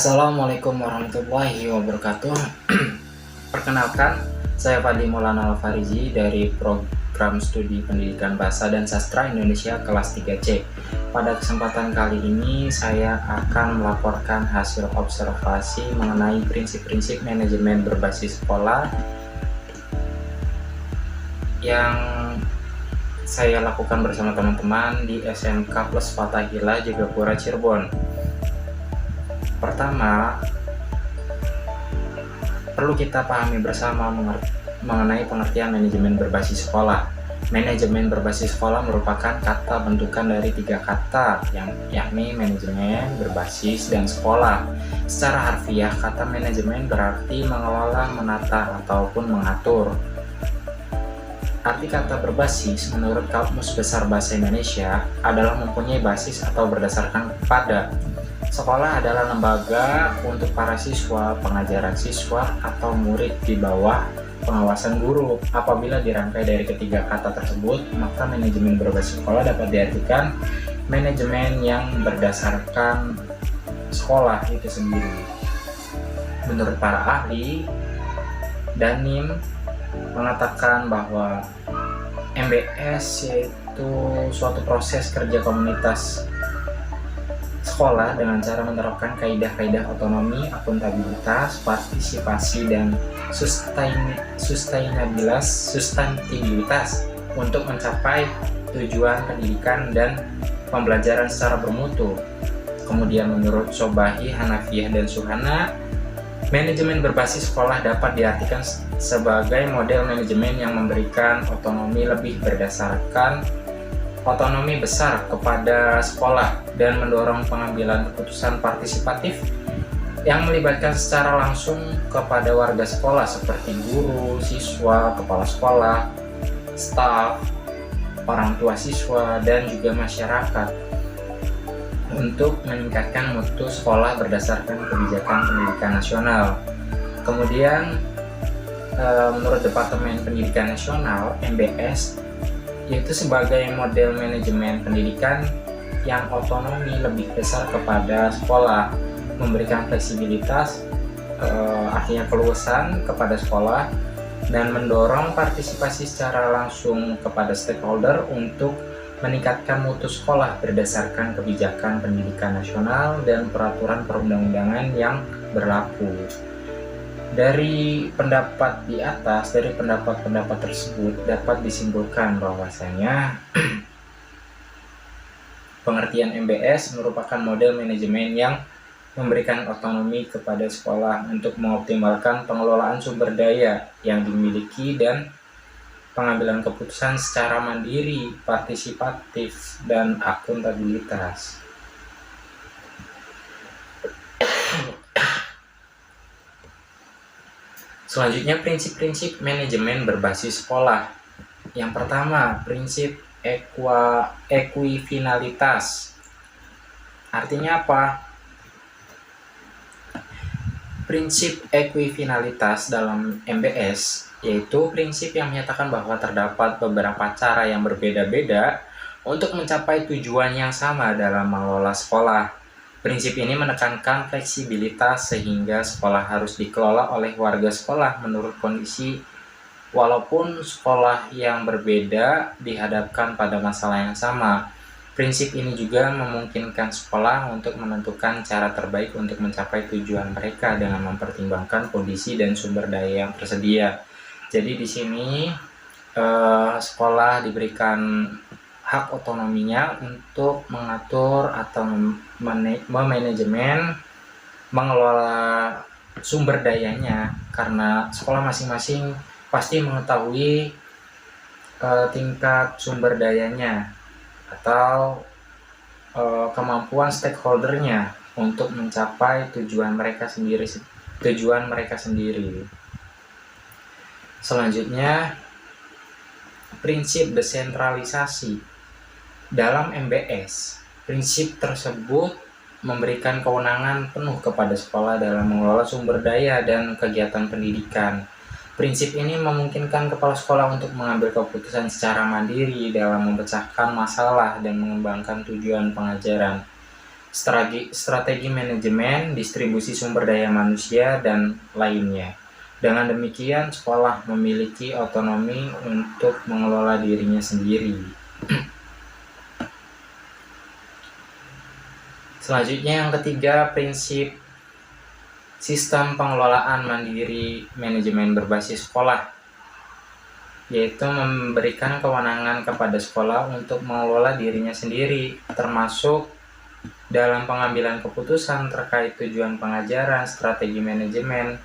Assalamualaikum warahmatullahi wabarakatuh. Perkenalkan, saya Fadli Maulana Al-Farizi dari Program Studi Pendidikan Bahasa dan Sastra Indonesia kelas 3C. Pada kesempatan kali ini saya akan melaporkan hasil observasi mengenai prinsip-prinsip manajemen berbasis sekolah yang saya lakukan bersama teman-teman di SMK Plus Fathahillah Jagapura Cirebon. Pertama, perlu kita pahami bersama mengenai pengertian manajemen berbasis sekolah. Manajemen berbasis sekolah merupakan kata bentukan dari 3 kata, yakni manajemen, berbasis, dan sekolah. Secara harfiah, kata manajemen berarti mengelola, menata, ataupun mengatur. Arti kata berbasis menurut Kamus Besar Bahasa Indonesia adalah mempunyai basis atau berdasarkan pada. Sekolah adalah lembaga untuk para siswa, pengajaran siswa, atau murid di bawah pengawasan guru. Apabila dirangkai dari ketiga kata tersebut, maka manajemen berbasis sekolah dapat diartikan manajemen yang berdasarkan sekolah itu sendiri. Menurut para ahli, Danim mengatakan bahwa MBS yaitu suatu proses kerja komunitas sekolah dengan cara menerapkan kaidah-kaidah otonomi, akuntabilitas, partisipasi, dan sustainabilitas untuk mencapai tujuan pendidikan dan pembelajaran secara bermutu. Kemudian menurut Sobahi, Hanafiyah, dan Suhana, manajemen berbasis sekolah dapat diartikan sebagai model manajemen yang memberikan otonomi lebih berdasarkan otonomi besar kepada sekolah dan mendorong pengambilan keputusan partisipatif yang melibatkan secara langsung kepada warga sekolah seperti guru, siswa, kepala sekolah, staf, orang tua siswa, dan juga masyarakat untuk meningkatkan mutu sekolah berdasarkan kebijakan pendidikan nasional. Kemudian menurut Departemen Pendidikan Nasional, MBS yaitu sebagai model manajemen pendidikan yang otonomi lebih besar kepada sekolah, memberikan fleksibilitas, artinya keluasan kepada sekolah, dan mendorong partisipasi secara langsung kepada stakeholder untuk meningkatkan mutu sekolah berdasarkan kebijakan pendidikan nasional dan peraturan perundang-undangan yang berlaku. Dari pendapat di atas, dari pendapat-pendapat tersebut dapat disimpulkan bahwasanya pengertian MBS merupakan model manajemen yang memberikan otonomi kepada sekolah untuk mengoptimalkan pengelolaan sumber daya yang dimiliki dan pengambilan keputusan secara mandiri, partisipatif, dan akuntabilitas. Selanjutnya, prinsip-prinsip manajemen berbasis sekolah. Yang pertama, prinsip ekuifinalitas. Artinya apa? Prinsip ekuifinalitas dalam MBS yaitu prinsip yang menyatakan bahwa terdapat beberapa cara yang berbeda-beda untuk mencapai tujuan yang sama dalam mengelola sekolah. Prinsip ini menekankan fleksibilitas sehingga sekolah harus dikelola oleh warga sekolah menurut kondisi, walaupun sekolah yang berbeda dihadapkan pada masalah yang sama. Prinsip ini juga memungkinkan sekolah untuk menentukan cara terbaik untuk mencapai tujuan mereka dengan mempertimbangkan kondisi dan sumber daya yang tersedia. Jadi di sini sekolah diberikan hak otonominya untuk mengatur atau memanajemen, mengelola sumber dayanya, karena sekolah masing-masing pasti mengetahui tingkat sumber dayanya atau kemampuan stakeholdernya untuk mencapai tujuan mereka sendiri. Selanjutnya, prinsip desentralisasi. Dalam MBS, prinsip tersebut memberikan kewenangan penuh kepada sekolah dalam mengelola sumber daya dan kegiatan pendidikan. Prinsip ini memungkinkan kepala sekolah untuk mengambil keputusan secara mandiri dalam memecahkan masalah dan mengembangkan tujuan pengajaran. strategi manajemen, distribusi sumber daya manusia, dan lainnya. Dengan demikian, sekolah memiliki otonomi untuk mengelola dirinya sendiri. Selanjutnya yang ketiga, prinsip sistem pengelolaan mandiri manajemen berbasis sekolah, yaitu memberikan kewenangan kepada sekolah untuk mengelola dirinya sendiri, termasuk dalam pengambilan keputusan terkait tujuan pengajaran, strategi manajemen,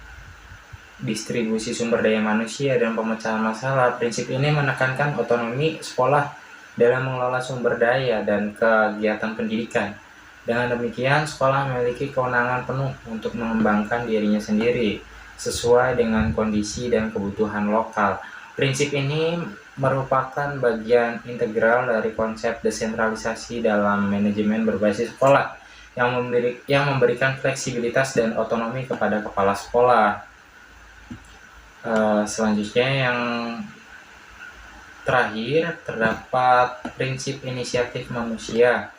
distribusi sumber daya manusia, dan pemecahan masalah. Prinsip ini menekankan otonomi sekolah dalam mengelola sumber daya dan kegiatan pendidikan. Dengan demikian, sekolah memiliki kewenangan penuh untuk mengembangkan dirinya sendiri sesuai dengan kondisi dan kebutuhan lokal. Prinsip ini merupakan bagian integral dari konsep desentralisasi dalam manajemen berbasis sekolah yang memberikan fleksibilitas dan otonomi kepada kepala sekolah. Selanjutnya yang terakhir, terdapat prinsip inisiatif manusia.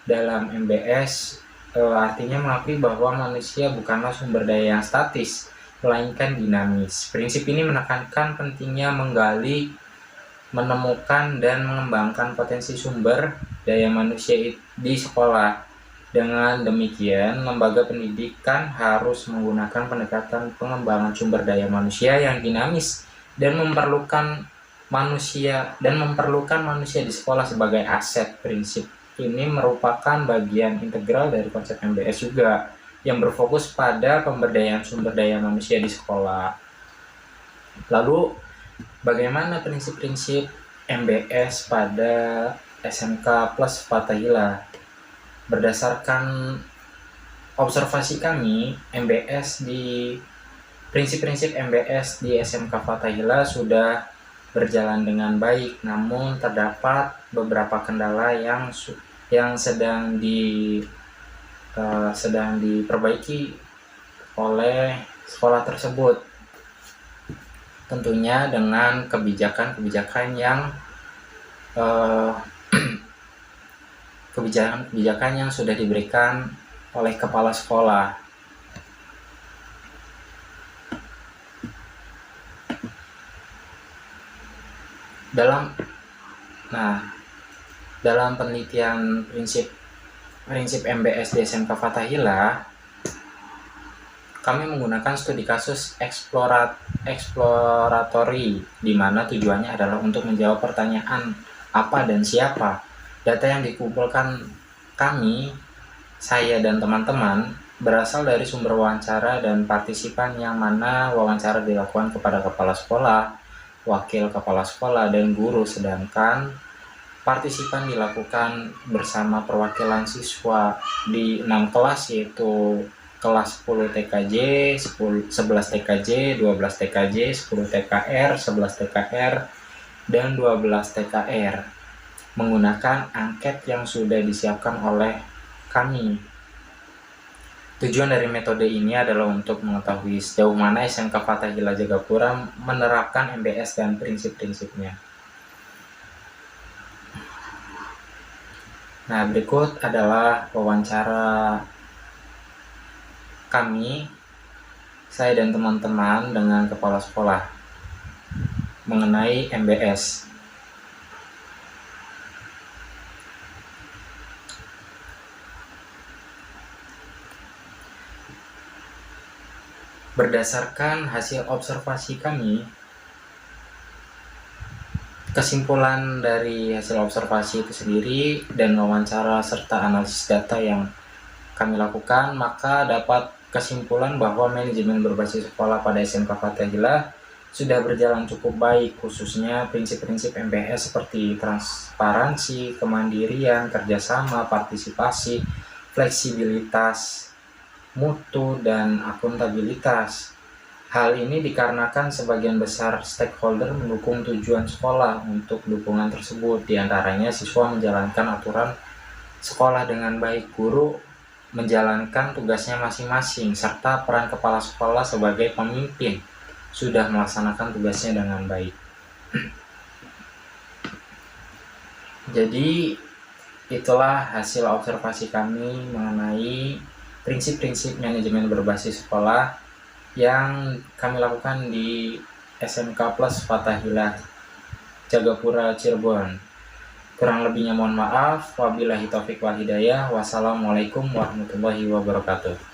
Dalam MBS artinya mengakui bahwa manusia bukanlah sumber daya yang statis, melainkan dinamis. Prinsip ini menekankan pentingnya menggali, menemukan, dan mengembangkan potensi sumber daya manusia di sekolah. Dengan demikian, lembaga pendidikan harus menggunakan pendekatan pengembangan sumber daya manusia yang dinamis dan memerlukan manusia di sekolah sebagai aset. Prinsip ini merupakan bagian integral dari konsep MBS juga, yang berfokus pada pemberdayaan sumber daya manusia di sekolah. Lalu, bagaimana prinsip-prinsip MBS pada SMK Plus Fathahillah? Berdasarkan observasi kami, prinsip-prinsip MBS di SMK Fathahillah sudah berjalan dengan baik, namun terdapat beberapa kendala yang sedang diperbaiki oleh sekolah tersebut. Tentunya dengan kebijakan-kebijakan yang sudah diberikan oleh kepala sekolah. Dalam penelitian prinsip MBS di SMK Fathahillah, kami menggunakan studi kasus eksploratori, di mana tujuannya adalah untuk menjawab pertanyaan apa dan siapa. Data yang dikumpulkan saya dan teman-teman, berasal dari sumber wawancara dan partisipan, yang mana wawancara dilakukan kepada kepala sekolah, wakil kepala sekolah, dan guru, sedangkan partisipan dilakukan bersama perwakilan siswa di 6 kelas, yaitu kelas 10 TKJ, 11 TKJ, 12 TKJ, 10 TKR, 11 TKR, dan 12 TKR, menggunakan angket yang sudah disiapkan oleh kami. Tujuan dari metode ini adalah untuk mengetahui sejauh mana SMK Fathahillah Jagapura menerapkan MBS dan prinsip-prinsipnya. Nah, berikut adalah wawancara kami, saya dan teman-teman, dengan kepala sekolah mengenai MBS. Berdasarkan hasil observasi kami, kesimpulan dari hasil observasi itu sendiri dan wawancara serta analisis data yang kami lakukan, maka dapat kesimpulan bahwa manajemen berbasis sekolah pada SMK Fathahillah sudah berjalan cukup baik, khususnya prinsip-prinsip MBS seperti transparansi, kemandirian, kerjasama, partisipasi, fleksibilitas, mutu, dan akuntabilitas. Hal ini dikarenakan sebagian besar stakeholder mendukung tujuan sekolah. Untuk dukungan tersebut, diantaranya siswa menjalankan aturan sekolah dengan baik, guru menjalankan tugasnya masing-masing, serta peran kepala sekolah sebagai pemimpin sudah melaksanakan tugasnya dengan baik. Jadi itulah hasil observasi kami mengenai prinsip-prinsip manajemen berbasis sekolah yang kami lakukan di SMK Plus Fathahillah Jagapura Cirebon. Kurang lebihnya mohon maaf. Wabillahi taufik wal hidayah. Wassalamualaikum warahmatullahi wabarakatuh.